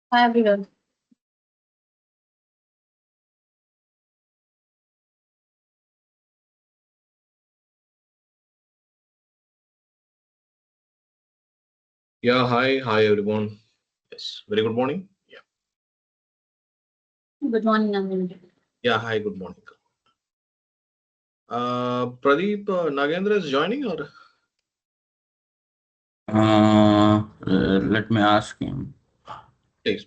Hi everyone. Yeah, hi everyone. Yes, very good morning. Yeah, Good morning, Anand. yeah, hi, good morning. Pradeep Nagendra is joining or Let me ask him. please.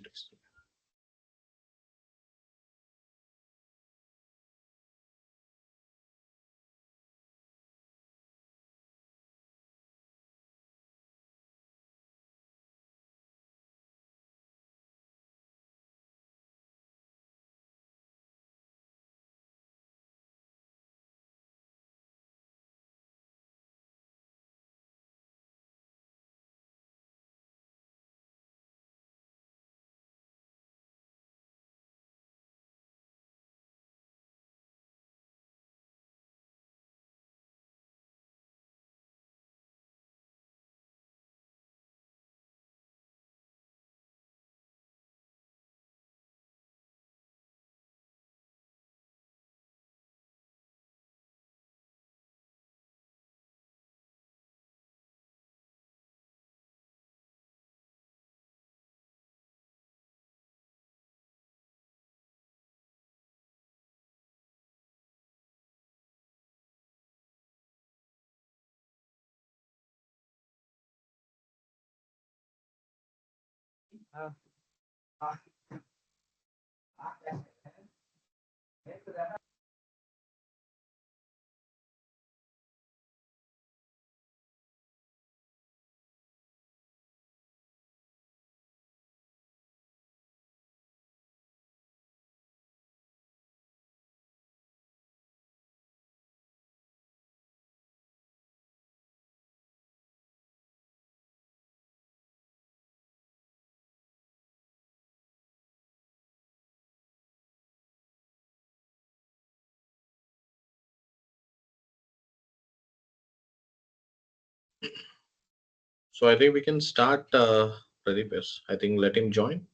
So I think we can start. Pradeep, yes, I think let him join.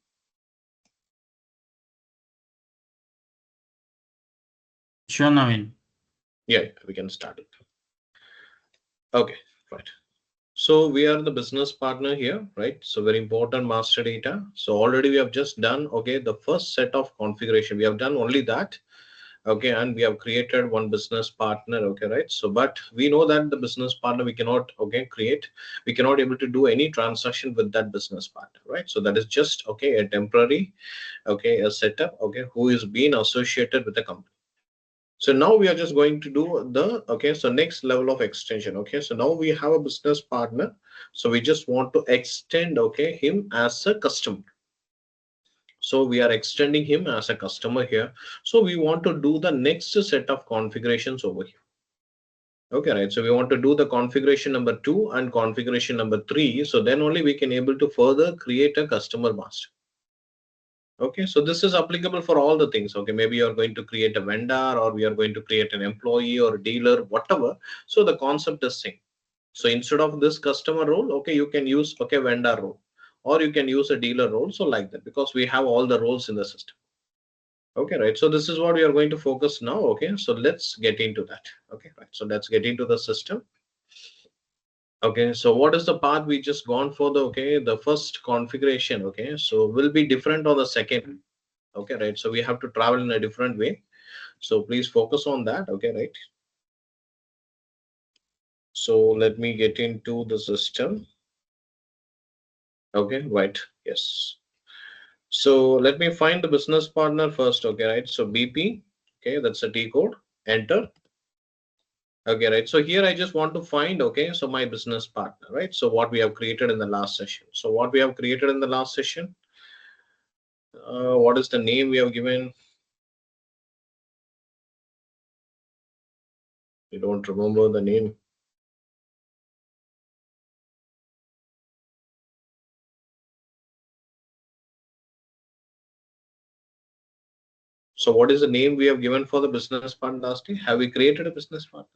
Sure, Naveen. Yeah, we can start it. Okay, right. So we are the business partner here, right? So very important master data. So already we have just done okay the first set of configuration. We have done only that. Okay, and we have created one business partner. Okay, right? So but we know that the business partner we cannot create, we cannot able to do any transaction with that business partner, right? So that is just okay a temporary a setup who is being associated with the company. So now we are just going to do the so next level of extension. Okay, so now we have a business partner, so we just want to extend him as a customer. So we are extending him as a customer here. So we want to do the next set of configurations over here. Okay, right. So we want to do the configuration number 2 and configuration number 3. So then only we can able to further create a customer master. Okay, so this is applicable for all the things. Okay, maybe you're going to create a vendor or we are going to create an employee or dealer, whatever. So the concept is same. So instead of this customer role, okay, you can use vendor role or you can use a dealer role. So like that, because we have all the roles in the system. Okay, right. So this is what we are going to focus now. Okay, so let's get into that. Okay, right. So let's get into the system. Okay, so what is the path we just gone for the first configuration? Okay, so will be different on the second. Okay, right. So we have to travel in a different way. So please focus on that. Okay, right. So let me get into the system. Okay, right. Yes. So let me find the business partner first. Okay, right. So BP. Okay, that's a T code. Enter. Okay, right. So here I just want to find, so my business partner, right? So what we have created in the last session. So what we have created in the last session, what is the name we have given? You don't remember the name. So what is the name we have given for the business partner last day? Have we created a business partner?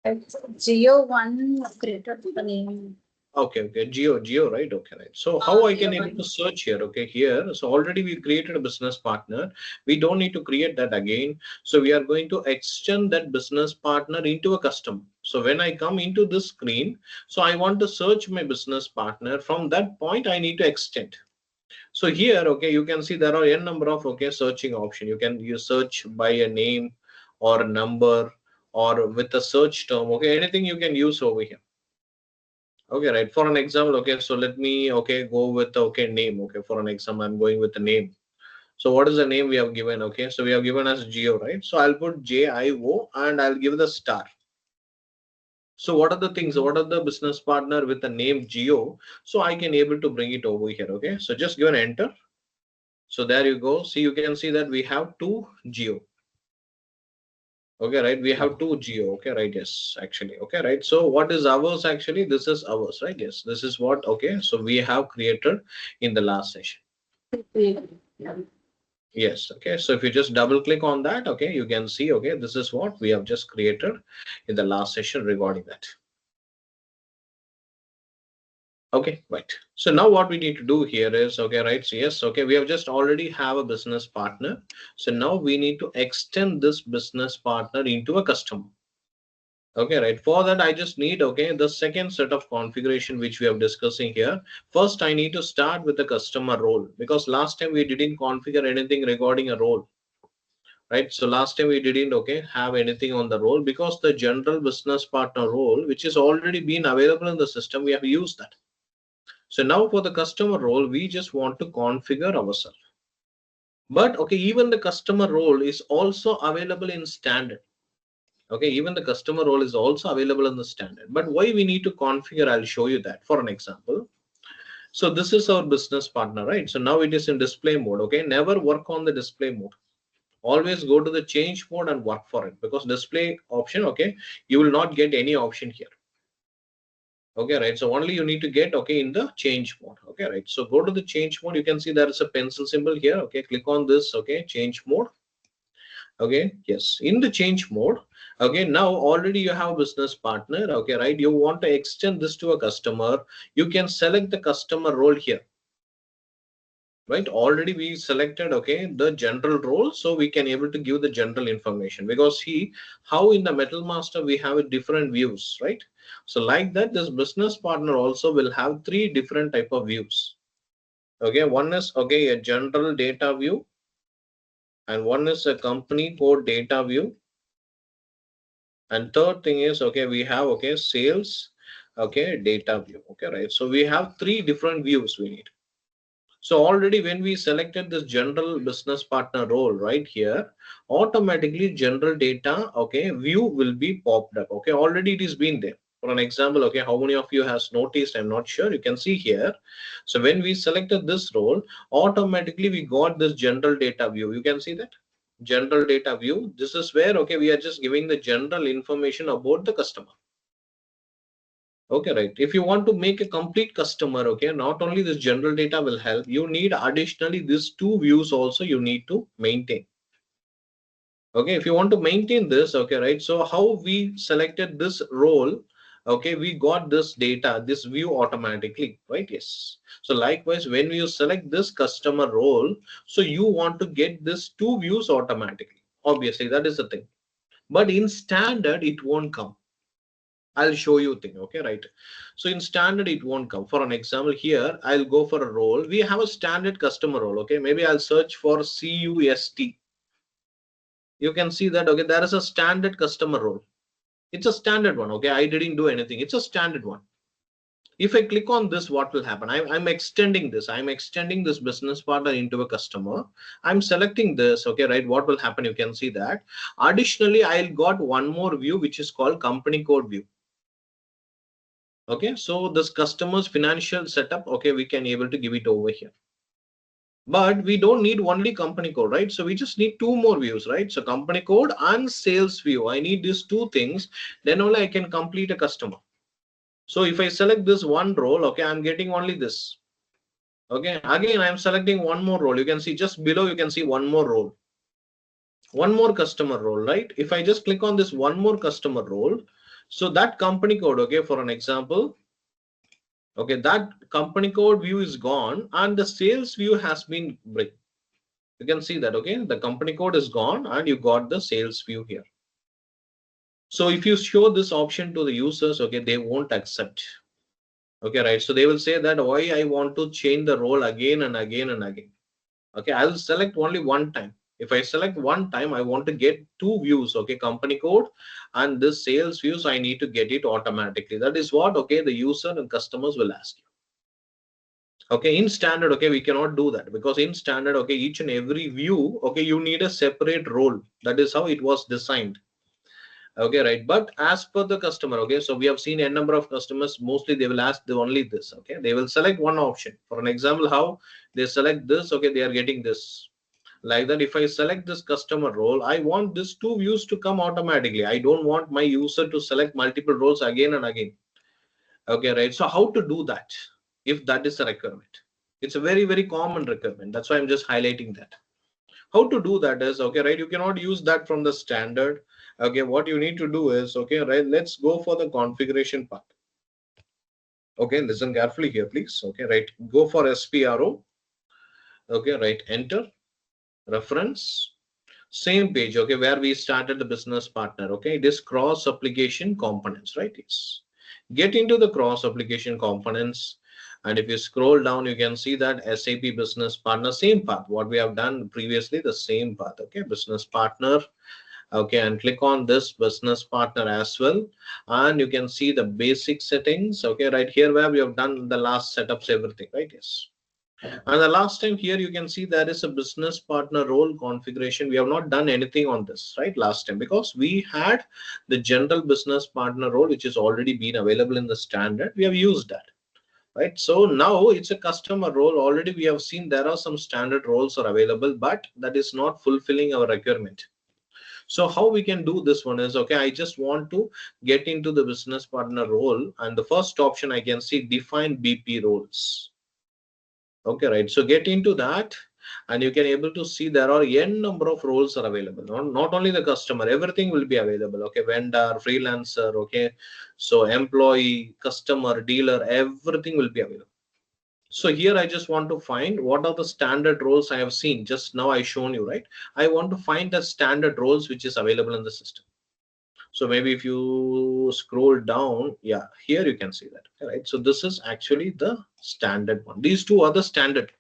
It's Geo one created the name. Okay, Geo, right? Okay, right. So how I can able to search here? Okay, here. So already we created a business partner. We don't need to create that again. So we are going to extend that business partner into a customer. So when I come into this screen, so I want to search my business partner. From that point, I need to extend. So here, okay, you can see there are n number of searching option. You search by a name or a number or with a search term. Okay, anything you can use over here. Okay, right. For an example, okay, so let me go with name. Okay, for an example, I'm going with the name. So what is the name we have given? Okay, so we have given as Geo, right? So I'll put JIO and I'll give the star. So what are the things? What are the business partner with the name Geo? So I can able to bring it over here. Okay, so just give an enter. So there you go. See, you can see that we have two Geo. Okay, right. We have two Geo. Okay, right. Yes, actually. Okay, right. So what is ours actually? This is ours, right? Yes, this is what. Okay, so we have created in the last session. Yes. Okay. So if you just double click on that, okay, you can see, okay, this is what we have just created in the last session regarding that. Okay, right. So now what we need to do here is, okay, right. So yes, okay, we have just already have a business partner. So now we need to extend this business partner into a customer. Okay, right. For that, I just need, okay, the second set of configuration which we are discussing here. First, I need to start with the customer role because last time we didn't configure anything regarding a role, right? So last time we didn't, have anything on the role because the general business partner role, which is already been available in the system, we have used that. So now for the customer role, we just want to configure ourselves. But, okay, even the customer role is also available in standard. Okay, even the customer role is also available in the standard. But why we need to configure, I'll show you that for an example. So this is our business partner, right? So now it is in display mode. Okay, never work on the display mode. Always go to the change mode and work for it because display option, okay, you will not get any option here. Okay, right. So only you need to get, okay, in the change mode. Okay, right. So go to the change mode. You can see there is a pencil symbol here. Okay, click on this. Okay, change mode. Okay, yes, in the change mode. Okay, now already you have a business partner. Okay, right. You want to extend this to a customer. You can select the customer role here. Right, already we selected, okay, the general role, so we can able to give the general information because how in the metal master we have a different views, right? So like that, this business partner also will have three different type of views. Okay, one is, okay, a general data view, and one is a company code data view, and third thing is, okay, we have, okay, sales, okay, data view. Okay, right. So we have three different views we need. So already when we selected this general business partner role right here, automatically general data, okay, view will be popped up. Okay, already it is been there. For an example, okay, how many of you has noticed? I'm not sure. You can see here. So when we selected this role, automatically we got this general data view. You can see that general data view. This is where, okay, we are just giving the general information about the customer. Okay, right. If you want to make a complete customer, okay, not only this general data will help, you need additionally these two views also you need to maintain. Okay, if you want to maintain this, okay, right. So how we selected this role, okay, we got this data, this view automatically, right? Yes. So likewise, when you select this customer role, so you want to get this two views automatically. Obviously, that is the thing. But in standard, it won't come. I'll show you thing. Okay, right. So in standard, it won't come. For an example here, I'll go for a role. We have a standard customer role. Okay, maybe I'll search for CUST. You can see that, okay, there is a standard customer role. It's a standard one. Okay, I didn't do anything. It's a standard one. If I click on this, what will happen? I'm extending this. I'm extending this business partner into a customer. I'm selecting this. Okay, right. What will happen? You can see that. Additionally, I'll got one more view, which is called company code view. Okay, so this customer's financial setup, okay, we can able to give it over here. But we don't need only company code, right? So we just need two more views, right? So company code and sales view. I need these two things. Then only I can complete a customer. So if I select this one role, okay, I'm getting only this. Okay, again, I'm selecting one more role. You can see just below, you can see one more role. One more customer role, right? If I just click on this one more customer role, so that company code, okay, for an example, Okay, that company code view is gone and the sales view has been bring. You can see that, okay, the company code is gone and you got the sales view here. So if you show this option to the users, okay, they won't accept. Okay, right. So they will say that why I want to change the role again and again and again. Okay, I'll select only one time. If I select one time, I want to get two views. Okay, company code and this sales views, I need to get it automatically. That is what, okay, the user and customers will ask you. Okay, in standard, okay, we cannot do that because in standard, okay, each and every view, okay, you need a separate role. That is how it was designed. Okay, right. But as per the customer, okay, so we have seen a number of customers, mostly they will ask the only this. Okay, they will select one option. For an example, how they select this, okay, they are getting this. Like that, if I select this customer role, I want this two views to come automatically. I don't want my user to select multiple roles again and again. Okay, right. So how to do that if that is a requirement? It's a very, very common requirement. That's why I'm just highlighting that. How to do that is, okay, right, you cannot use that from the standard. Okay, what you need to do is, okay, right, let's go for the configuration part. Okay, listen carefully here, please. Okay, right, go for SPRO. Okay, right, enter reference, same page, okay, where we started the business partner. Okay, it is cross application components, right? Yes, get into the cross application components, and if you scroll down, you can see that SAP business partner, same path what we have done previously, the same path. Okay, business partner. Okay, and click on this business partner as well, and you can see the basic settings. Okay, right here where we have done the last setups, everything, right? Yes. And the last time here you can see there is a business partner role configuration. We have not done anything on this, right, last time, because we had the general business partner role which is already been available in the standard. We have used that, right? So now it's a customer role. Already we have seen there are some standard roles are available, but that is not fulfilling our requirement. So how we can do this one is, okay, I just want to get into the business partner role, and the first option I can see define BP roles. Okay, right. So get into that, and you can able to see there are n number of roles are available. Not only the customer, everything will be available. Okay, vendor, freelancer. Okay, so employee, customer, dealer, everything will be available. So here I just want to find what are the standard roles I have seen. Just now I shown you, right? I want to find the standard roles which is available in the system. So maybe if you scroll down, yeah, here you can see that, right? So this is actually the standard one. These two are the standard.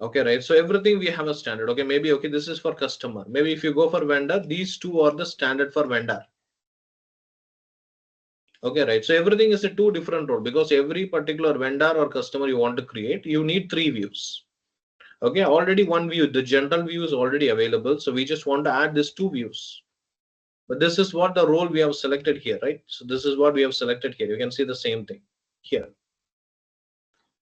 Okay, right. So everything we have a standard. Okay, maybe, okay, this is for customer. Maybe if you go for vendor, these two are the standard for vendor. Okay, right. So everything is a two different role because every particular vendor or customer you want to create, you need three views. Okay, already one view, the general view is already available. So we just want to add this two views. But this is what the role we have selected here, right? So this is what we have selected here. You can see the same thing here.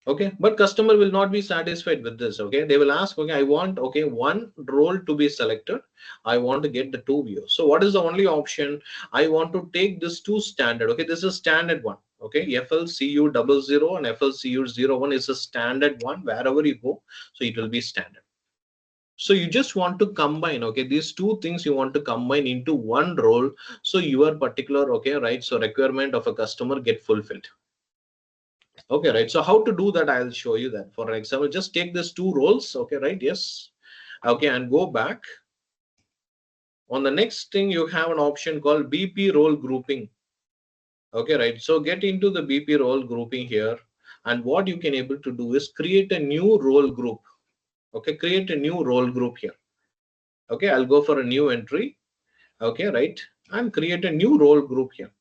Okay, but customer will not be satisfied with this. Okay, they will ask, okay, I want, okay, one role to be selected. I want to get the two views. So what is the only option? I want to take this two standard. Okay, this is standard one. Okay, FLCU00 and FLCU01 is a standard one wherever you go. So it will be standard. So you just want to combine, okay, these two things you want to combine into one role. So your particular, okay, right, so requirement of a customer get fulfilled. Okay, right. So how to do that, I'll show you that. For example, just take these two roles. Okay, right. Yes. Okay, and go back. On the next thing, you have an option called BP role grouping. Okay, right. So get into the BP role grouping here. And what you can able to do is create a new role group. Okay, create a new role group here. Okay, I'll go for a new entry. Okay, right. And create a new role group here.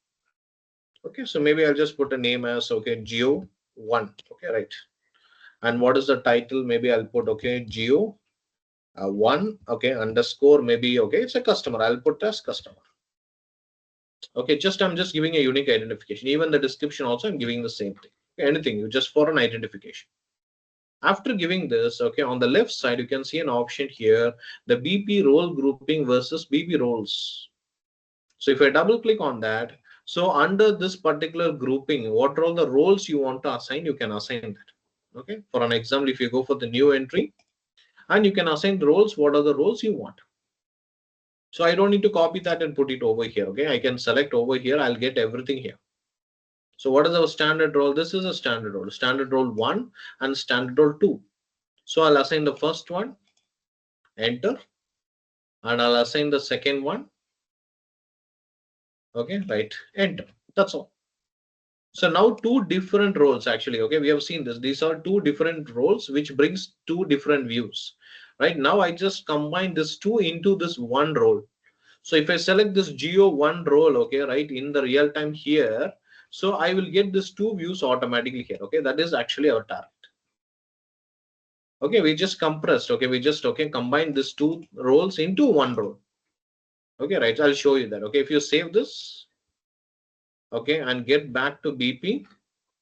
Okay, so maybe I'll just put a name as, okay, Geo 1. Okay, right. And what is the title? Maybe I'll put, okay, Geo 1, okay, underscore, maybe, okay, it's a customer. I'll put as customer. Okay, I'm just giving a unique identification. Even the description also, I'm giving the same thing. Okay, anything, you just for an identification. After giving this, okay, on the left side, you can see an option here, the BP role grouping versus BP roles. So if I double click on that, so under this particular grouping, what are all the roles you want to assign, you can assign that. Okay, for an example, if you go for the new entry, and you can assign the roles, what are the roles you want. So I don't need to copy that and put it over here. Okay, I can select over here. I'll get everything here. So what is our standard role? This is a standard role 1 and standard role 2. So I'll assign the first one, enter, and I'll assign the second one. Okay, right, enter. That's all. So now two different roles actually. Okay, we have seen this. These are two different roles which brings two different views. Right now, I just combine this two into this one role. So if I select this Geo1 role, okay, right, in the real time here, so I will get this two views automatically here. Okay, that is actually our target. Okay, we just compressed. Okay, we just combine these two roles into one role. Okay, right. I'll show you that. Okay, if you save this, okay, and get back to BP.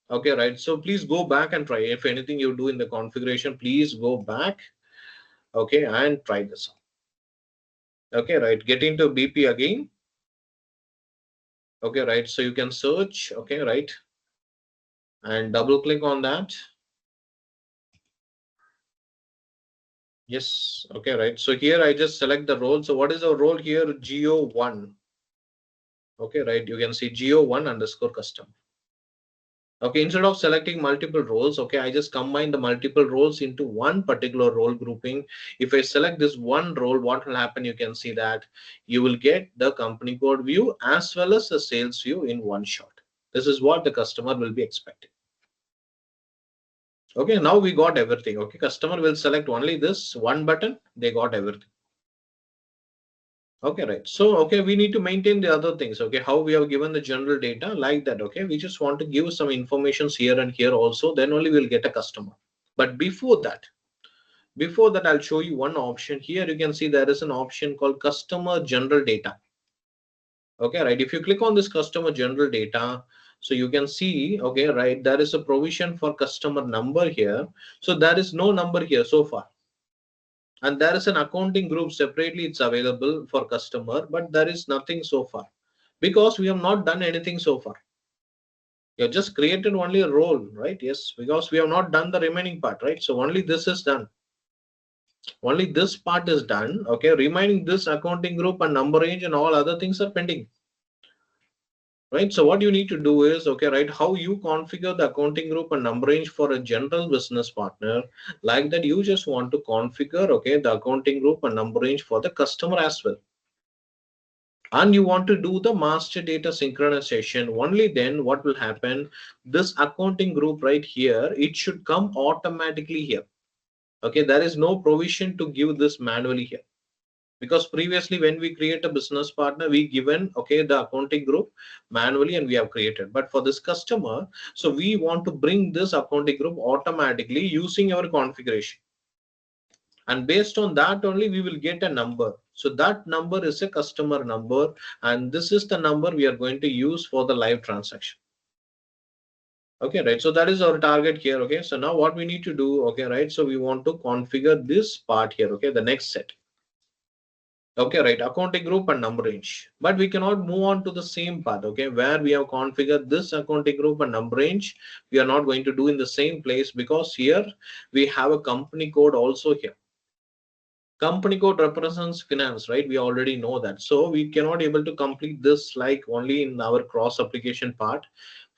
Okay, right. So please go back and try. If anything you do in the configuration, please go back. Okay, and try this out. Okay, right. Get into BP again. Okay, right. So you can search. Okay, right. And double click on that. Yes. Okay, right. So here I just select the role. So what is our role here? Geo1. Okay, right. You can see Geo1 underscore custom. Okay, instead of selecting multiple roles, okay, I just combine the multiple roles into one particular role grouping. If I select this one role, what will happen? You can see that you will get the company code view as well as the sales view in one shot. This is what the customer will be expecting. Okay, now we got everything. Okay, customer will select only this one button. They got everything. Okay, right. So, okay, we need to maintain the other things. Okay, how we have given the general data like that. Okay, we just want to give some informations here and here also. Then only we'll get a customer. But before that, I'll show you one option. Here you can see there is an option called customer general data. Okay, right. If you click on this customer general data, so you can see, okay, right, there is a provision for customer number here. So there is no number here so far. And there is an accounting group separately, it's available for customer, but there is nothing so far because we have not done anything so far. You have just created only a role, right? Yes, because we have not done the remaining part, right? So only this is done. Only this part is done. Okay, remaining this accounting group and number range and all other things are pending. Right, so what you need to do is, okay, right, how you configure the accounting group and number range for a general business partner, like that you just want to configure, okay, the accounting group and number range for the customer as well. And you want to do the master data synchronization. Only then what will happen, this accounting group right here, it should come automatically here. Okay, there is no provision to give this manually here. Because previously when we create a business partner, we given, okay, the accounting group manually and we have created. But for this customer, so we want to bring this accounting group automatically using our configuration. And based on that only we will get a number. So that number is a customer number, and this is the number we are going to use for the live transaction. Okay, right. So that is our target here. Okay, so now what we need to do, okay, right, so we want to configure this part here. Okay, the next set. Okay, right, accounting group and number range, but we cannot move on to the same path. Okay, where we have configured this accounting group and number range, we are not going to do in the same place because here we have a company code also here. Company code represents finance, right? We already know that. So we cannot able to complete this like only in our cross application part.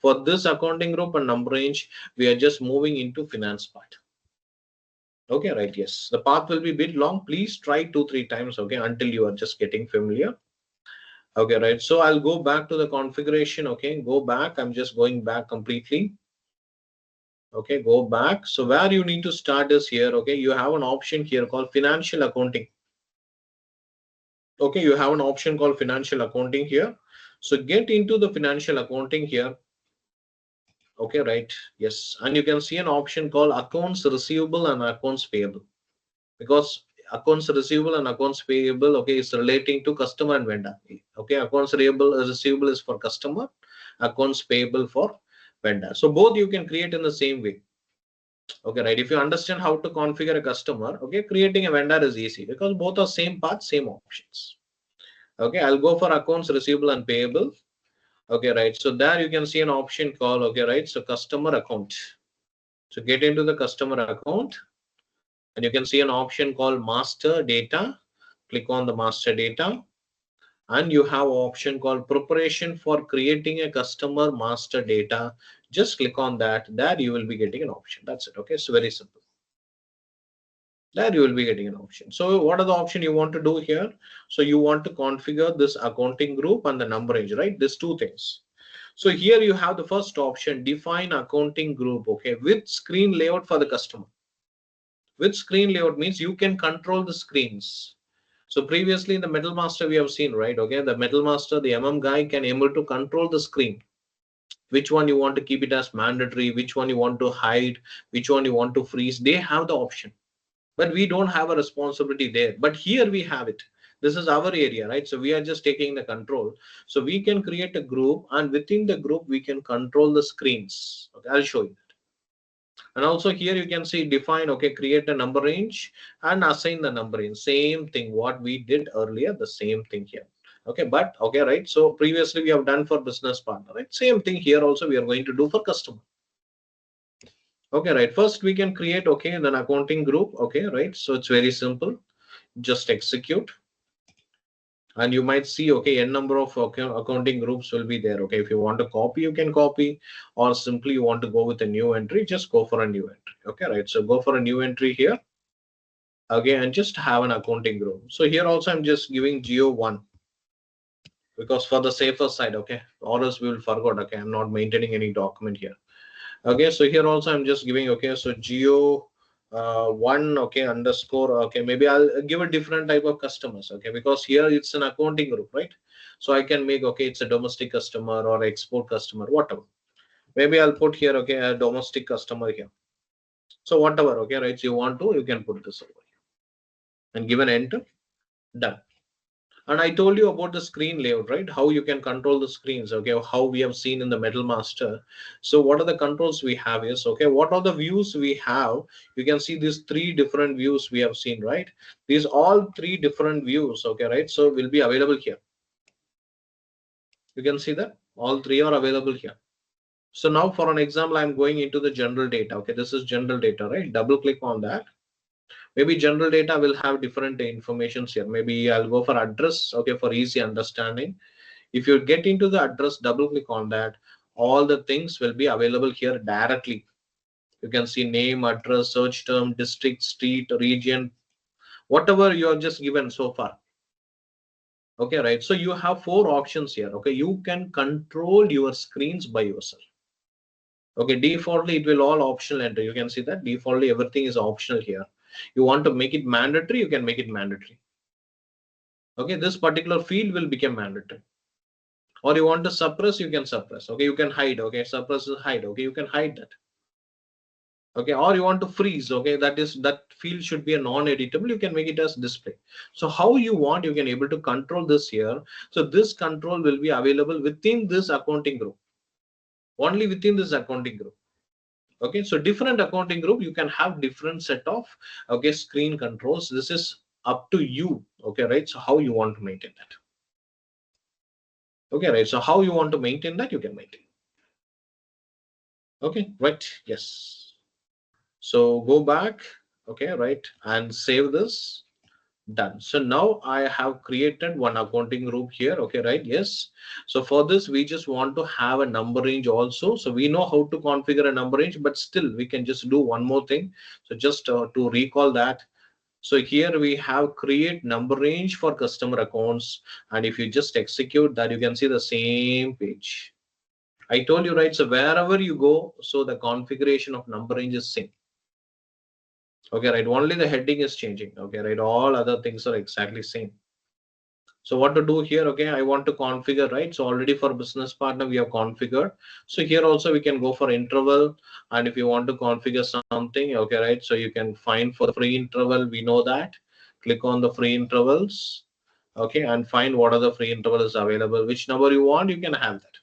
For this accounting group and number range, we are just moving into finance part. Okay, right. Yes, the path will be a bit long. Please try 2-3 times, okay, until you are just getting familiar. Okay, right. So I'll go back to the configuration. Okay, go back. I'm just going back completely. Okay, go back. So where you need to start is here. Okay, you have an option here called financial accounting. Okay, you have an option called financial accounting here. So get into the financial accounting here. Okay, right. Yes, and you can see an option called accounts receivable and accounts payable, because accounts receivable and accounts payable, okay, is relating to customer and vendor. Okay, accounts receivable is for customer, accounts payable for vendor. So both you can create in the same way. Okay, right. If you understand how to configure a customer, okay, creating a vendor is easy because both are same path, same options. Okay, I'll go for accounts receivable and payable. Okay, right. So there you can see an option called, okay, right, so customer account. So get into the customer account, and you can see an option called master data. Click on the master data. and you have option called preparation for creating a customer master data. Just click on that. There you will be getting an option. That's it. Okay, so very simple. There you will be getting an option. So what are the option you want to do here? So you want to configure this accounting group and the number range, right? These two things. So here you have the first option, define accounting group, okay, with screen layout for the customer. With screen layout means you can control the screens. So previously in the metal master we have seen, right? Okay, the metal master, the guy can able to control the screen. Which one you want to keep it as mandatory, which one you want to hide, which one you want to freeze. They have the option, but we don't have a responsibility there. But here we have it. This is our area, right? So we are just taking the control. So we can create a group, and within the group we can control the screens. Okay, I'll show you. And also here you can see define, okay, create a number range and assign the number range. Same thing what we did earlier, the same thing here. Okay, but okay, right? So previously we have done for business partner, right? Same thing here also we are going to do for customer. Okay, right? First we can create, okay, then accounting group. Okay, right? So it's very simple. Just execute. And you might see, okay, n number of accounting groups will be there. Okay, if you want to copy, you can copy, or simply you want to go with a new entry, just go for a new entry. Okay, right? So go for a new entry here. Okay, and just have an accounting group. So here also I'm just giving Geo1 because for the safer side, okay, or else we will forget. Okay, I'm not maintaining any document here. Okay, so here also I'm just giving, okay, so Geo one, okay, underscore, okay, maybe I'll give a different type of customers, okay, because here it's an accounting group, right? So I can make, okay, it's a domestic customer or export customer, whatever. Maybe I'll put here, okay, a domestic customer here. So whatever, okay, right? So you want to, you can put this over here and give an enter, done. And I told you about the screen layout, right? How you can control the screens, okay? How we have seen in the Metal Master. So what are the controls we have is, okay, what are the views we have? You can see these three different views we have seen, right? These all three different views, okay, right? So will be available here. You can see that all three are available here. So now for an example, I'm going into the general data. Okay, this is general data, right? Double click on that. Maybe general data will have different informations here. Maybe I'll go for address, okay, for easy understanding. If you get into the address, double click on that, all the things will be available here directly. You can see name, address, search term, district, street, region, whatever you have just given so far. Okay, right? So you have four options here. Okay, you can control your screens by yourself. Okay, defaultly it will all optional enter. You can see that defaultly everything is optional here. You want to make it mandatory, you can make it mandatory. Okay, this particular field will become mandatory. Or you want to suppress, you can suppress. Okay, you can hide. Okay, suppress is hide. Okay, you can hide that. Okay, or you want to freeze. Okay, that field should be a non-editable. You can make it as display. So how you want, you can able to control this here. So this control will be available within this accounting group. Only within this accounting group. Okay, so different accounting group, you can have different set of, okay, screen controls. This is up to you. Okay, right? So how you want to maintain that. Okay, right? So how you want to maintain that, you can maintain. Okay, right? Yes. So go back, okay, right, and save this. Done. So now I have created one accounting group here. Okay, right? Yes. So for this, we just want to have a number range also. So we know how to configure a number range, but still we can just do one more thing. So just to recall that. So here we have create number range for customer accounts. And if you just execute that, you can see the same page. I told you, right? So wherever you go, so the configuration of number range is same. Okay, right? Only the heading is changing. Okay, right? All other things are exactly same. So what to do here? Okay, I want to configure, right? So already for business partner, we have configured. So here also we can go for interval. And if you want to configure something, okay, right? So you can find for the free interval. We know that. Click on the free intervals. Okay, and find what are the free intervals available. Which number you want, you can have that.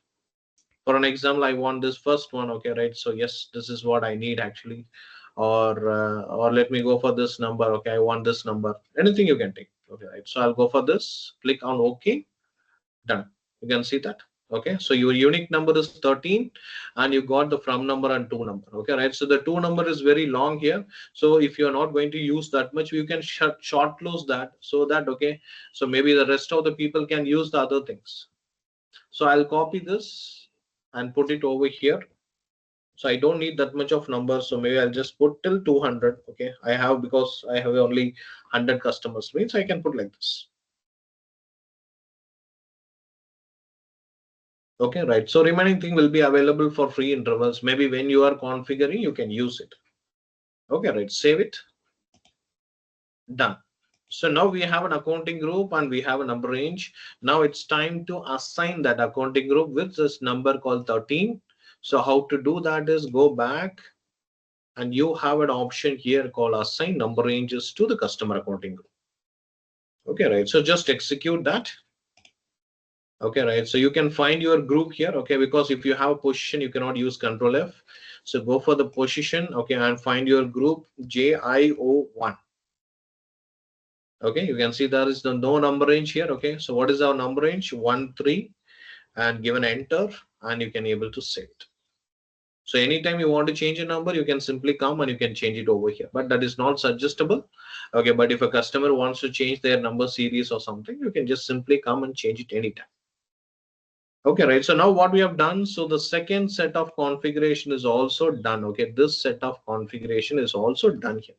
For an example, I want this first one. Okay, right? So yes, this is what I need actually. Or let me go for this number. Okay, I want this number. Anything you can take. Okay, right? So I'll go for this. Click on OK. Done. You can see that. Okay, so your unique number is 13 and you got the from number and to number. Okay, right. So the to number is very long here. So if you're not going to use that much, you can short close that so that, okay, so maybe the rest of the people can use the other things. So I'll copy this and put it over here. So I don't need that much of numbers. So maybe I'll just put till 200. Okay, I have, because I have only 100 customers, means I can put like this. Okay, right. So remaining thing will be available for free intervals. Maybe when you are configuring, you can use it. Okay, right. Save it. Done. So now we have an accounting group and we have a number range. Now it's time to assign that accounting group with this number called 13. So how to do that is go back and you have an option here called assign number ranges to the customer accounting group. Okay, right. So just execute that. Okay, right. So you can find your group here. Okay, because if you have a position, you cannot use Control F. So go for the position. Okay, and find your group JIO1. Okay, you can see there is no number range here. Okay, so what is our number range? 1, 3, and give an enter, and you can able to save it. So anytime you want to change a number, you can simply come and you can change it over here. But that is not suggestible. Okay, but if a customer wants to change their number series or something, you can just simply come and change it anytime. Okay, right. So now what we have done, so the second set of configuration is also done. Okay, this set of configuration is also done here.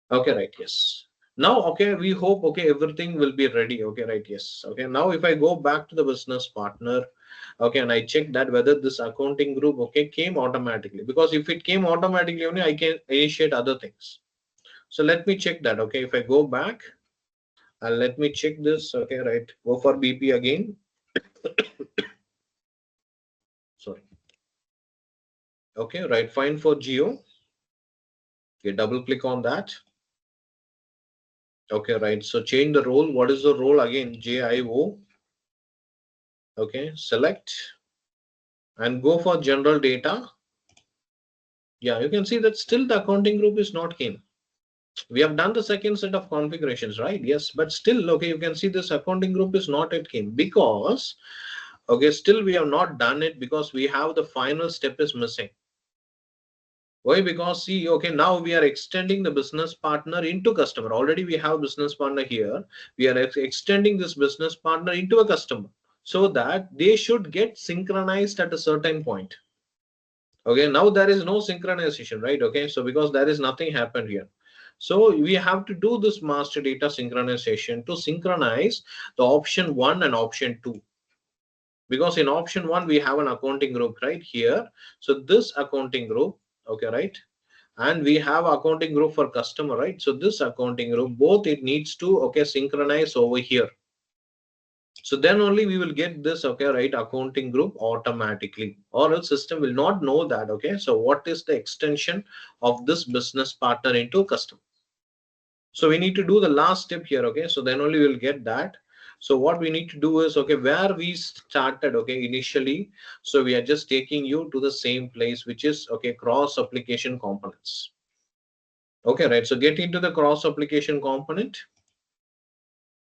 Okay, right. Yes. Now, okay, we hope, okay, everything will be ready. Okay, right. Yes. Okay. Now, if I go back to the business partner, okay, and I check that whether this accounting group, okay, came automatically, because if it came automatically only, I can initiate other things. So let me check that. Okay, if I go back and let me check this. Okay, right. Go for BP again. Sorry. Okay, right. Fine for Geo. Okay, double click on that. Okay, right. So change the role. What is the role again? JIO. Okay, select and go for general data. Yeah, you can see that still the accounting group is not came. We have done the second set of configurations, right? Yes, but still, okay, you can see this accounting group is not yet came because, okay, still we have not done it because we have the final step is missing. Why? Because see, okay, now we are extending the business partner into customer. Already we have business partner here. We are extending this business partner into a customer so that they should get synchronized at a certain point. Okay, now there is no synchronization, right? Okay, so because there is nothing happened here. So we have to do this master data synchronization to synchronize the option 1 and option 2. Because in option 1, we have an accounting group right here. So this accounting group, okay, right? And we have accounting group for customer, right? So this accounting group, both it needs to, okay, synchronize over here. So then only we will get this, okay, right, accounting group automatically, or else system will not know that. Okay, so what is the extension of this business partner into customer? So we need to do the last step here. Okay, so then only we will get that. So what we need to do is, okay, where we started, okay, initially, so we are just taking you to the same place, which is, okay, cross application components. Okay, right. So get into the cross application component.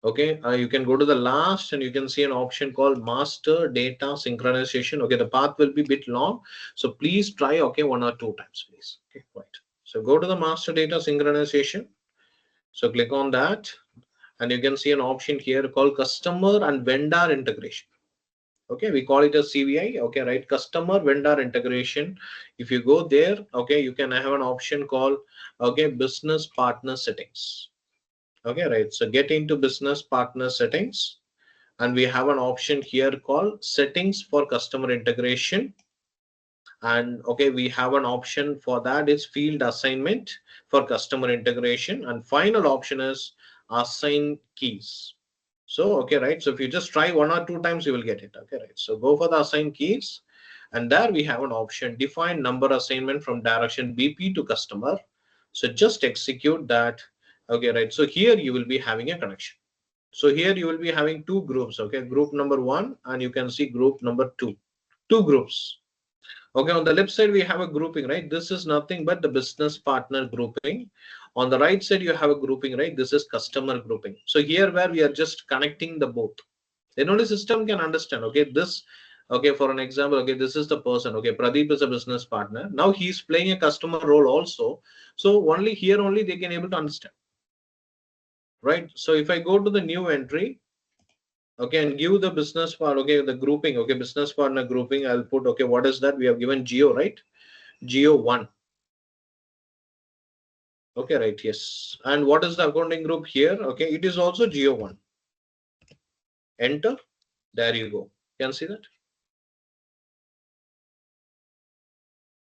Okay, you can go to the last and you can see an option called master data synchronization. Okay, the path will be a bit long, so please try, okay, 1 or 2 times, please. Okay, right. So go to the master data synchronization. So click on that and you can see an option here called customer and vendor integration. Okay, we call it a CVI. Okay, right, customer vendor integration. If you go there, okay, you can have an option called, okay, business partner settings. Okay, right. So get into business partner settings and we have an option here called settings for customer integration. And okay, we have an option for that is field assignment for customer integration. And final option is assign keys. So, okay, right. So if you just try 1 or 2 times, you will get it. Okay, right. So go for the assign keys. And there we have an option define number assignment from direction BP to customer. So just execute that. Okay, right. So here you will be having a connection. So here you will be having 2 groups. Okay, group number 1 and you can see group number 2. 2 groups. Okay, on the left side we have a grouping, right? This is nothing but the business partner grouping. On the right side you have a grouping, right? This is customer grouping. So here where we are just connecting the both. Then only system can understand, okay, this, okay, for an example, okay, this is the person, okay, Pradeep is a business partner. Now he's playing a customer role also. So only here only they can able to understand, right? So if I go to the new entry, okay, and give the business part, okay, the grouping, okay, business partner grouping, I'll put, okay, what is that? We have given Geo, right? Geo 1. Okay, right, yes. And what is the accounting group here? Okay, it is also Geo 1. Enter. There you go. Can see that?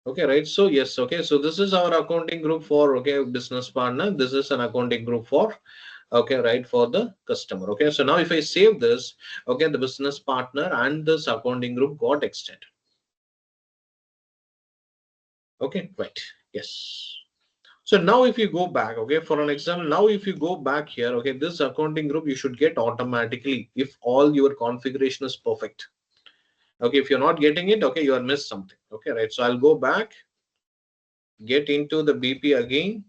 Okay, right. So yes, okay. So this is our accounting group for, okay, business partner. This is an accounting group for, okay, right, for the customer. Okay, so now if I save this, okay, the business partner and this accounting group got extended. Okay, right. Yes. So now if you go back, okay, for an example, now if you go back here, okay, this accounting group you should get automatically if all your configuration is perfect. Okay, if you're not getting it, okay, you are missed something. Okay, right. So I'll go back, get into the BP again.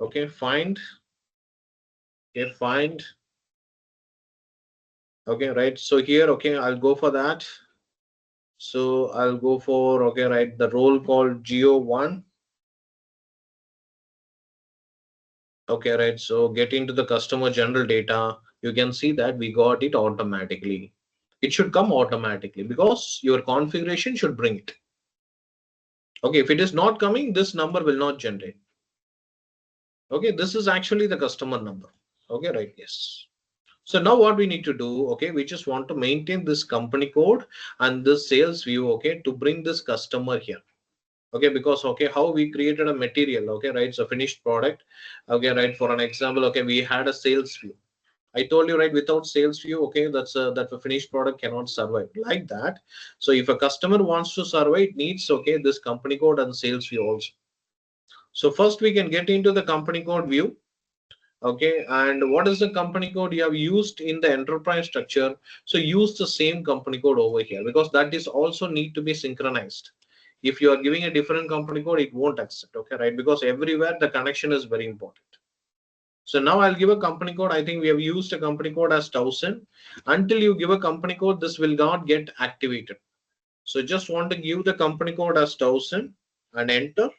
Okay, find. Okay, find. Okay, right. So here, okay, I'll go for that. So I'll go for, okay, right, the role called Geo1. Okay, right. So get into the customer general data. You can see that we got it automatically. It should come automatically because your configuration should bring it. Okay, if it is not coming, this number will not generate. Okay, this is actually the customer number. Okay, right. Yes. So now what we need to do, okay, we just want to maintain this company code and this sales view, okay, to bring this customer here. Okay, because, okay, how we created a material, okay, right, so finished product, okay, right, for an example, okay, we had a sales view. I told you, right, without sales view, okay, that's that a finished product cannot survive like that. So if a customer wants to survive, it needs, okay, this company code and sales view also. So first we can get into the company code view. Okay, and what is the company code you have used in the enterprise structure? So use the same company code over here because that is also need to be synchronized. If you are giving a different company code, it won't accept. Okay, right, because everywhere the connection is very important. So now I'll give a company code. I think we have used a company code as 1000. Until you give a company code, this will not get activated. So just want to give the company code as 1000 and enter.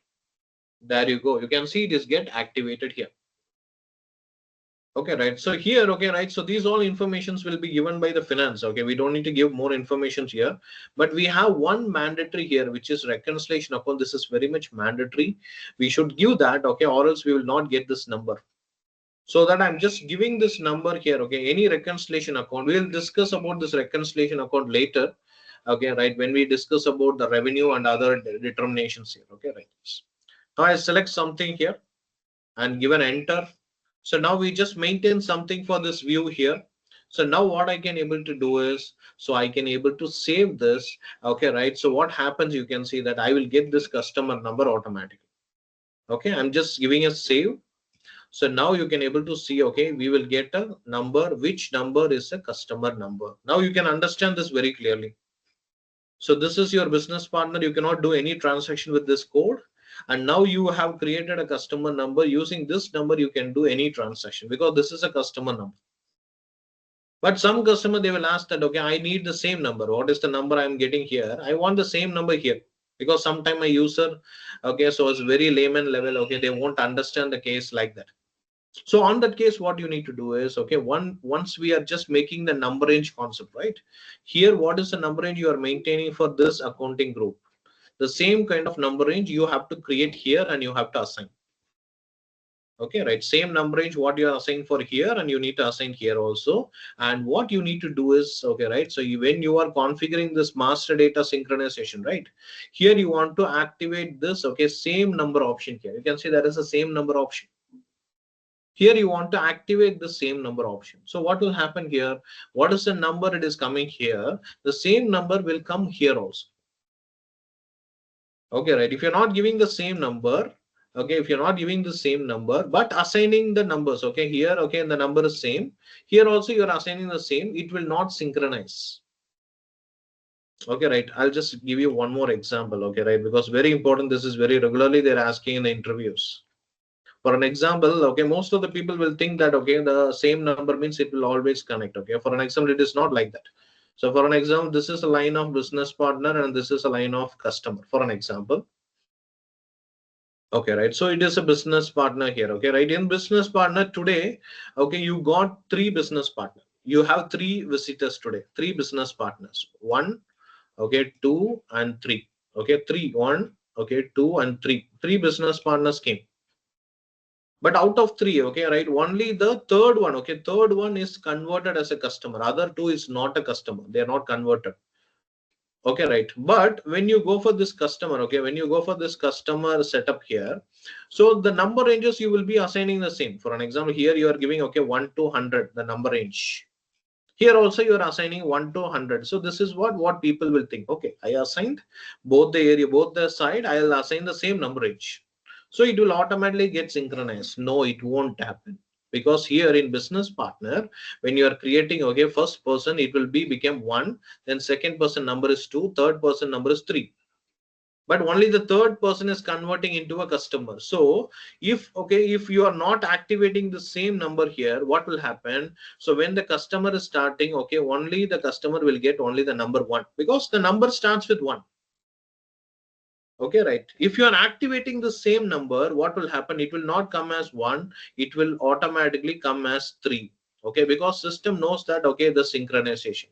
There you go. You can see it is get activated here. Okay, right. So here, okay, right. So these all informations will be given by the finance. Okay, we don't need to give more information here, but we have one mandatory here, which is reconciliation account. This is very much mandatory. We should give that, okay, or else we will not get this number. So that I'm just giving this number here. Okay, any reconciliation account. We'll discuss about this reconciliation account later. Okay, right. When we discuss about the revenue and other determinations here. Okay, right. Now I select something here and give an enter. So now we just maintain something for this view here. So now what I can able to do is, so I can able to save this. Okay, right. So what happens, you can see that I will get this customer number automatically. Okay, I'm just giving a save. So now you can able to see, okay, we will get a number, which number is a customer number. Now you can understand this very clearly. So this is your business partner. You cannot do any transaction with this code. And now you have created a customer number. Using this number, you can do any transaction because this is a customer number. But some customer, they will ask that, okay, I need the same number. What is the number I'm getting here? I want the same number here because sometime a user, okay, so it's very layman level. Okay, they won't understand the case like that. So on that case, what you need to do is, okay, once we are just making the number range concept, right? Here, what is the number range you are maintaining for this accounting group? The same kind of number range you have to create here and you have to assign. Okay, right, same number range what you are assigned for here and you need to assign here also. And what you need to do is, okay, right, so when you are configuring this master data synchronization, right, here you want to activate this, okay, same number option here. You can see there is a same number option. Here you want to activate the same number option. So what will happen here? What is the number it is coming here? The same number will come here also. Okay, right. If you're not giving the same number, okay, if you're not giving the same number, but assigning the numbers, okay, here, okay, and the number is same. Here also you're assigning the same, it will not synchronize. Okay, right. I'll just give you one more example, okay, right, because very important. This is very regularly they're asking in the interviews. For an example, okay, most of the people will think that, okay, the same number means it will always connect. Okay, for an example, it is not like that. So for an example, this is a line of business partner and this is a line of customer, for an example. Okay, right. So it is a business partner here. Okay, right. In business partner today, okay, you got three business partners. You have three visitors today, three business partners. One, okay, two, and three. Okay, three, one, okay, two, and three. Three business partners came. But out of three, okay, right, only the third one, okay, third one is converted as a customer. Other two is not a customer. They are not converted. Okay, right. But when you go for this customer, okay, when you go for this customer setup here, so the number ranges you will be assigning the same. For an example, here you are giving, okay, 1 to 100, the number range. Here also you are assigning 1 to 100. So this is what people will think. Okay, I assigned both the area, both the side, I'll assign the same number range. So it will automatically get synchronized. No, it won't happen. Because here in business partner, when you are creating, okay, first person, it will be become 1, then second person number is 2, third person number is 3. But only the third person is converting into a customer. So if you are not activating the same number here, what will happen? So when the customer is starting, okay, only the customer will get only the number 1 because the number starts with 1. Okay, right. If you are activating the same number, what will happen? It will not come as 1, it will automatically come as 3. Okay, because system knows that, okay, the synchronization,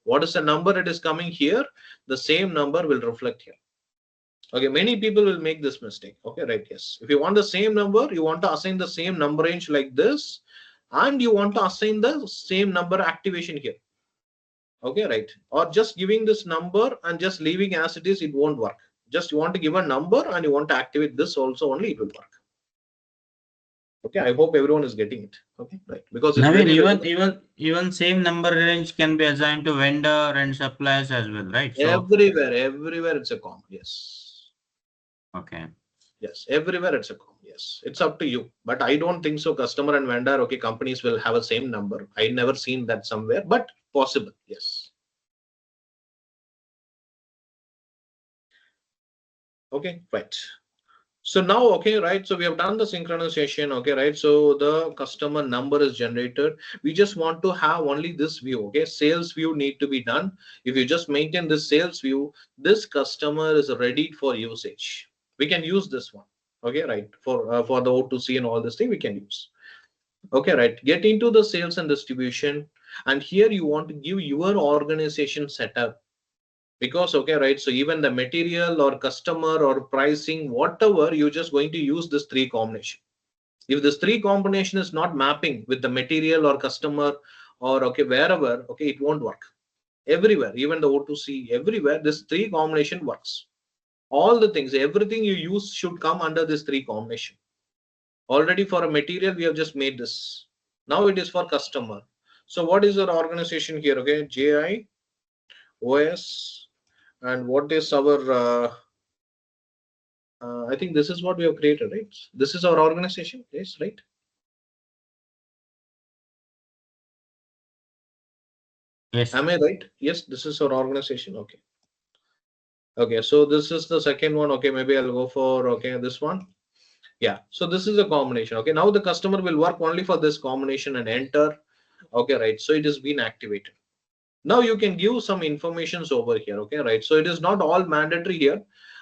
what is the number it is coming here, the same number will reflect here. Okay, many people will make this mistake. Okay, right. Yes, if you want the same number, you want to assign the same number range like this, and you want to assign the same number activation here. Okay, right. Or just giving this number and just leaving as it is, it won't work. Just you want to give a number and you want to activate this also, only it will work. Okay, I hope everyone is getting it. Okay, right. Because it's Naveen, very even same number range can be assigned to vendor and suppliers as well, right? So everywhere it's a common. Yes. okay. Yes, everywhere it's a com. Yes, it's up to you. But I don't think so. Customer and vendor, okay, companies will have a same number. I never seen that somewhere, but possible. Yes. Okay, right. So now, okay, right. So we have done the synchronization. Okay, right. So the customer number is generated. We just want to have only this view. Okay, sales view need to be done. If you just maintain this sales view, this customer is ready for usage. We can use this one. Okay, right. For the O2C and all this thing we can use. Okay, right. Get into the sales and distribution, and here you want to give your organization setup. Because, okay, right, so even the material or customer or pricing, whatever, you're just going to use this three combination. If this three combination is not mapping with the material or customer or, okay, wherever, okay, it won't work. Everywhere, even the O2C, everywhere, this three combination works. All the things, everything you use should come under this three combination. Already for a material, we have just made this. Now it is for customer. So what is our organization here? Okay, JI, OS, and what is our I think this is what we have created, right? This is our organization, yes, right? Yes. Am I right? Yes, this is our organization. Okay. Okay, so this is the second one. Okay, maybe I'll go for, okay, this one. Yeah, so this is a combination. Okay, now the customer will work only for this combination and enter. Okay, right. So it has been activated. Now you can give some informations over here. Okay, right. So it is not all mandatory here.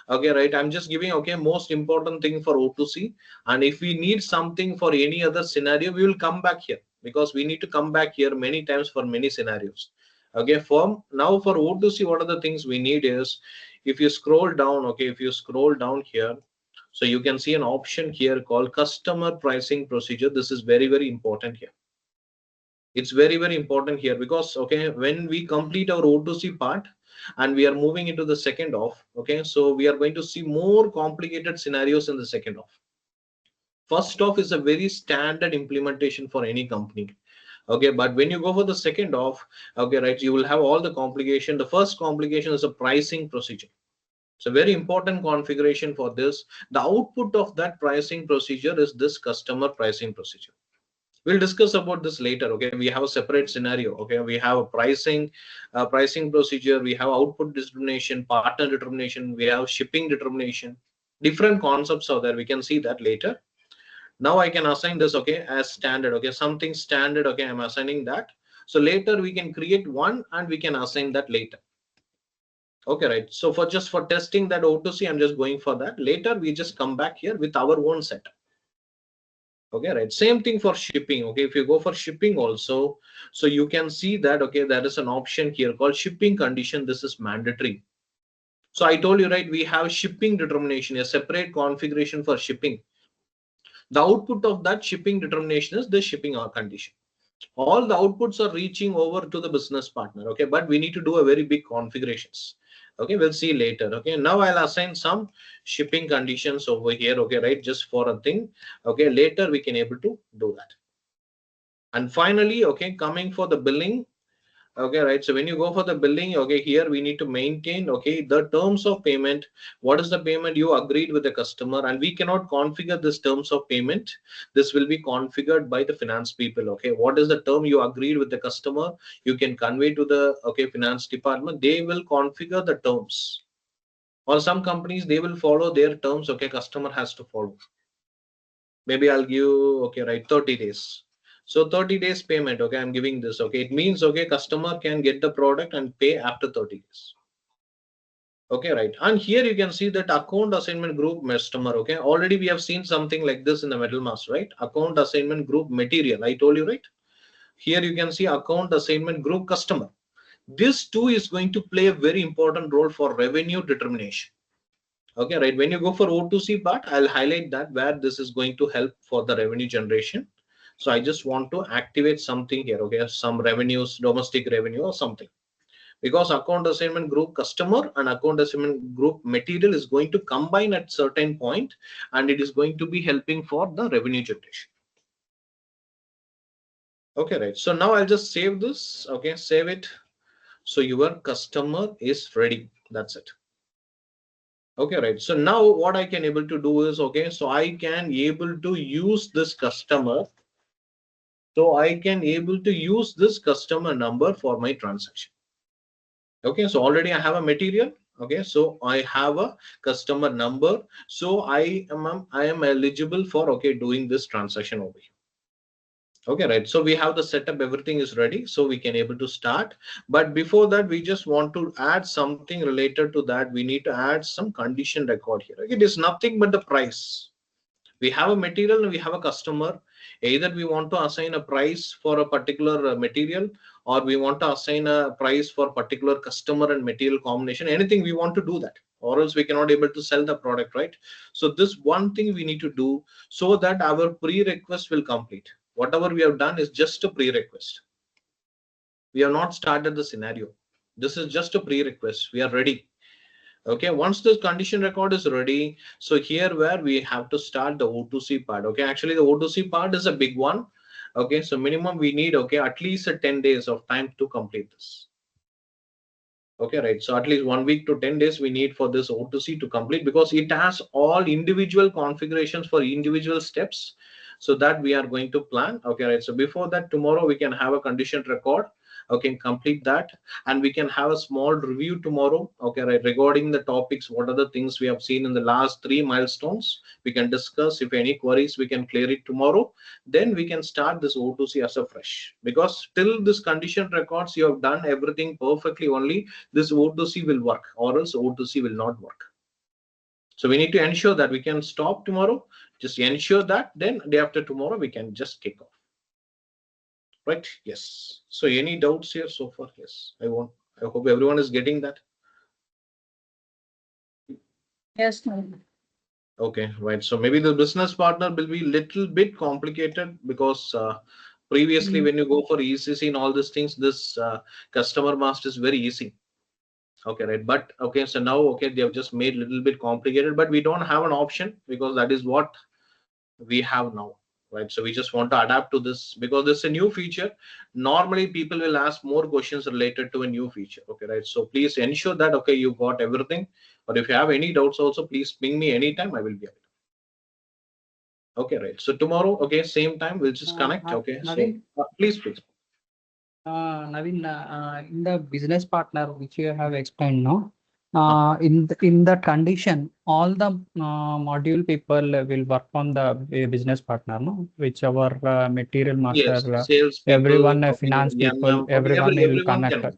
Okay, right. I'm just giving, okay, most important thing for O2C. And if we need something for any other scenario, we will come back here because we need to come back here many times for many scenarios. Okay, for now for O2C, what are the things we need is, if you scroll down, okay, if you scroll down here, so you can see an option here called customer pricing procedure. This is very important here. It's very important here because, okay, when we complete our O2C part and we are moving into the second off, okay, so we are going to see more complicated scenarios in the second off. First off is a very standard implementation for any company. Okay, but when you go for the second off, okay, right, you will have all the complication. The first complication is a pricing procedure. So very important configuration for this. The output of that pricing procedure is this customer pricing procedure. We'll discuss about this later. Okay, we have a separate scenario. Okay, we have a pricing procedure, we have output determination, partner determination, we have shipping determination. Different concepts are there. We can see that later. Now I can assign this, okay, as standard, okay, something standard, okay, I'm assigning that. So later we can create one and we can assign that later. Okay, right. So for just for testing that O2C, I'm just going for that. Later we just come back here with our own setup. Okay, right. Same thing for shipping. Okay, if you go for shipping also, so you can see that, okay, there is an option here called shipping condition. This is mandatory. So I told you, right, we have shipping determination, a separate configuration for shipping. The output of that shipping determination is the shipping condition. All the outputs are reaching over to the business partner, okay, but we need to do a very big configurations. Okay, we'll see later. Okay, now I'll assign some shipping conditions over here, okay, right, just for a thing. Okay, later we can able to do that. And finally, okay, coming for the billing. Okay, right. So when you go for the billing, okay, here we need to maintain, okay, the terms of payment. What is the payment you agreed with the customer? And we cannot configure this terms of payment. This will be configured by the finance people. Okay, what is the term you agreed with the customer? You can convey to the, okay, finance department. They will configure the terms. Or some companies, they will follow their terms. Okay, customer has to follow. Maybe I'll give, okay, right, 30 days. So 30 days payment, okay, I'm giving this, okay, it means, okay, customer can get the product and pay after 30 days. Okay, right. And here you can see that account assignment group customer, okay, already we have seen something like this in the metal mass, right? Account assignment group material, I told you, right? Here you can see account assignment group customer. This too is going to play a very important role for revenue determination. Okay, right. When you go for O2C part, I'll highlight that where this is going to help for the revenue generation. So I just want to activate something here. Okay, some revenues, domestic revenue or something, because account assignment group customer and account assignment group material is going to combine at certain point, and it is going to be helping for the revenue generation. Okay, right. So now I'll just save this. Okay, save it. So your customer is ready. That's it. Okay, right. So now what I can able to do is, okay, so I can able to use this customer. So I can able to use this customer number for my transaction. Okay, so already I have a material. Okay, so I have a customer number. So I am eligible for, okay, doing this transaction over here. Okay, right. So we have the setup, everything is ready. So we can able to start. But before that, we just want to add something related to that. We need to add some condition record here. Okay, it is nothing but the price. We have a material and we have a customer. Either we want to assign a price for a particular material, or we want to assign a price for particular customer and material combination. Anything we want to do that, or else we cannot able to sell the product, right? So this one thing we need to do so that our pre-request will complete. Whatever we have done is just a pre-request. We have not started the scenario. This is just a pre-request. We are ready. Okay, once this condition record is ready, so here where we have to start the O2C part. Okay, actually the O2C part is a big one. Okay, so minimum we need, okay, at least 10 days of time to complete this. Okay, right. So at least 1 week to 10 days we need for this O2C to complete, because it has all individual configurations for individual steps. So that we are going to plan. Okay, right. So before that, tomorrow we can have a condition record. Okay, complete that, and we can have a small review tomorrow. Okay, right, regarding the topics, what are the things we have seen in the last 3 milestones. We can discuss. If any queries, we can clear it tomorrow. Then we can start this O2C as a fresh, because till this condition records you have done everything perfectly, only this O2C will work, or else O2C will not work. So we need to ensure that we can stop tomorrow. Just ensure that, then day after tomorrow we can just kick off. Right? Yes. So any doubts here so far? Yes. I hope everyone is getting that. Yes, ma'am. Okay, right. So maybe the business partner will be little bit complicated, because previously when you go for ECC and all these things, this customer master is very easy. Okay, right. But okay, so now, okay, they have just made little bit complicated, but we don't have an option, because that is what we have now, right? So we just want to adapt to this, because this is a new feature. Normally people will ask more questions related to a new feature. Okay, right. So please ensure that, okay, you got everything, or if you have any doubts also, please ping me anytime. I will be available. Okay, right. So tomorrow, okay, same time we'll just connect. Okay, Naveen? so please. Naveen, in the business partner which you have explained now, In that condition, all the module people will work on the business partner, no? Whichever material Yes, master, sales people, everyone, okay, finance people, MM, okay, everyone will everyone can,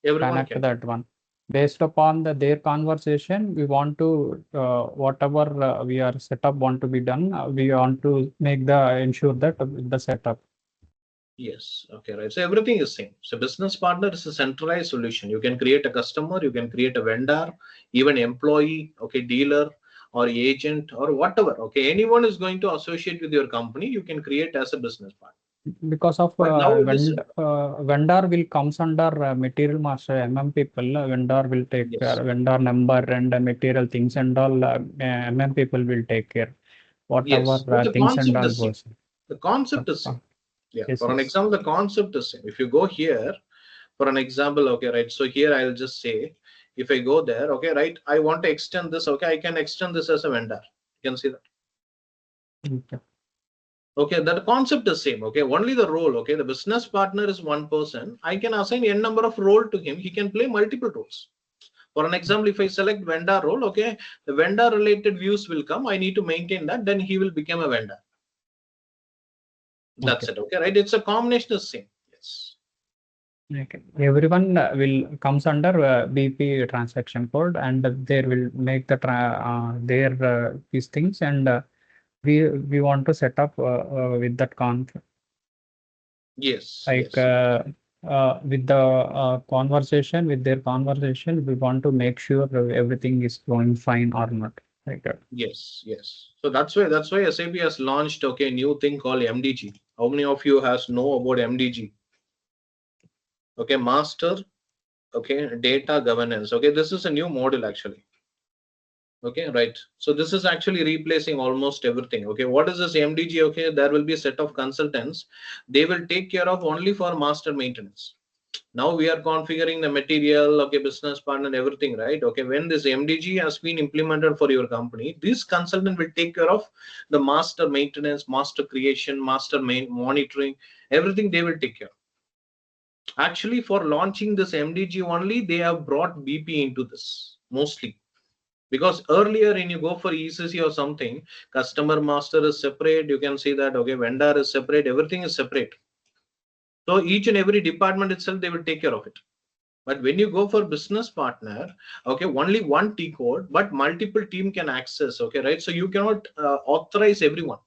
everyone connect can. that one. Based upon their conversation, we want to whatever we are set up want to be done. We want to make ensure that the setup. Yes, okay, right. So everything is same. So business partner is a centralized solution. You can create a customer, you can create a vendor, even employee, okay, dealer or agent or whatever. Okay, anyone is going to associate with your company, you can create as a business partner. Because of But now it is vendor will comes under material master MM people. Vendor will take yes, care. Vendor number and material things and all. MM people will take care. Whatever yes. But the things and concept all is same. goes. The concept is same. Yeah. Yes, For an yes. example, the concept is same. If you go here, for an example, okay, right. So here I'll just say, if I go there, okay, right, I want to extend this, okay, I can extend this as a vendor. You can see that. Okay. Okay, that concept is same. Okay, only the role. Okay, the business partner is one person. I can assign n number of role to him. He can play multiple roles. For an example, if I select vendor role, okay, the vendor related views will come. I need to maintain that. Then he will become a vendor. That's Okay. it. Okay, right. It's a combination of same. Yes. Okay. Everyone will comes under BP transaction code, and they will make their these things, and we want to set up with that Yes. like Yes. with the conversation, with their conversation, we want to make sure everything is going fine or not. Like Yes. Yes. So that's why SAP has launched okay new thing called MDG. How many of you has know about MDG? Okay, master. Okay, data governance. Okay, this is a new model actually. Okay, right. So this is actually replacing almost everything. Okay, what is this MDG? Okay, there will be a set of consultants. They will take care of only for master maintenance. Now we are configuring the material, okay, business partner, everything, right? Okay, when this MDG has been implemented for your company, this consultant will take care of the master maintenance, master creation, master monitoring, everything they will take care. Actually, for launching this MDG only, they have brought BP into this mostly. Because earlier when you go for ECC or something, customer master is separate, you can see that, okay, vendor is separate, everything is separate. So each and every department itself, they will take care of it. But when you go for business partner, okay, only one T code, but multiple team can access, okay, right? So you cannot authorize everyone.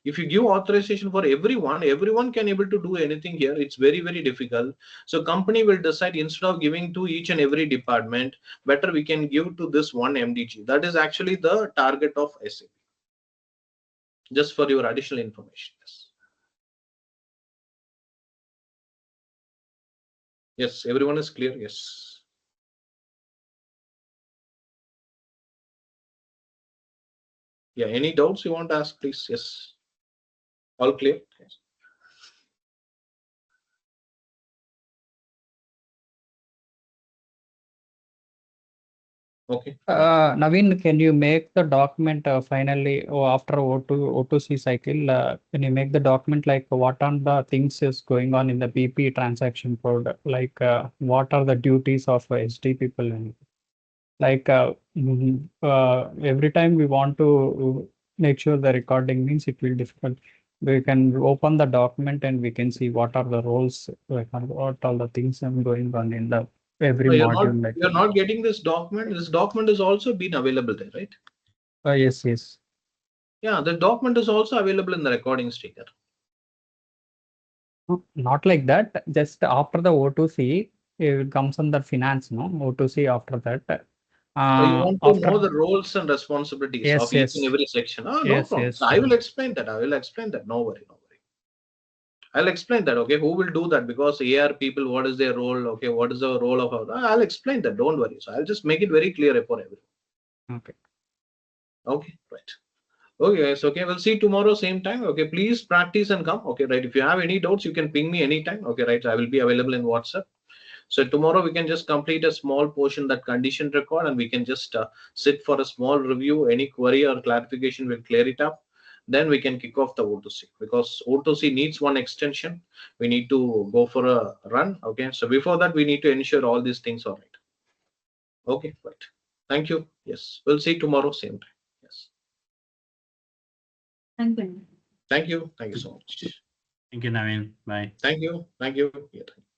If you give authorization for everyone, everyone can able to do anything here. It's very, very difficult. So company will decide instead of giving to each and every department, better we can give to this one MDG. That is actually the target of SAP. Just for your additional information. Yes. Yes, everyone is clear. Yes. Yeah, any doubts you want to ask, please? Yes. All clear? Yes. Okay. Naveen, can you make the document finally after O2C cycle? Can you make the document like what are the things is going on in the BP transaction code? Like what are the duties of SD people? And like every time we want to make sure the recording means it will difficult. We can open the document and we can see what are the roles, like what all the things are going on in the every No, module. Like you're not getting this document. This document is also been available there, right? yes, yes. Yeah, the document is also available in the recording sticker. No, not like that. Just after the O2C, it comes under finance, no? O2C after that. So you want to After know the roles and responsibilities of yes, each and yes, every section. Oh, no yes, problem. So yes. I will explain that. I will explain that. No worry, no worry. I'll explain that. Okay, who will do that? Because AR people, what is their role? Okay, what is the role of? I'll explain that. Don't worry. So I'll just make it very clear for everyone. Okay. Okay, right. Okay, guys. Okay, we'll see tomorrow same time. Okay, please practice and come. Okay, right. If you have any doubts, you can ping me anytime. Okay, right. I will be available in WhatsApp. So tomorrow we can just complete a small portion that condition record and we can just sit for a small review. Any query or clarification will clear it up. Then we can kick off the O2C because O2C needs one extension. We need to go for a run. Okay. So before that, we need to ensure all these things are right. Okay, right. Thank you. Yes, we'll see tomorrow same time. Yes. Thank you. Thank you. Thank you so much. Thank you, Naveen. Bye. Thank you. Thank you. Yeah, thank you.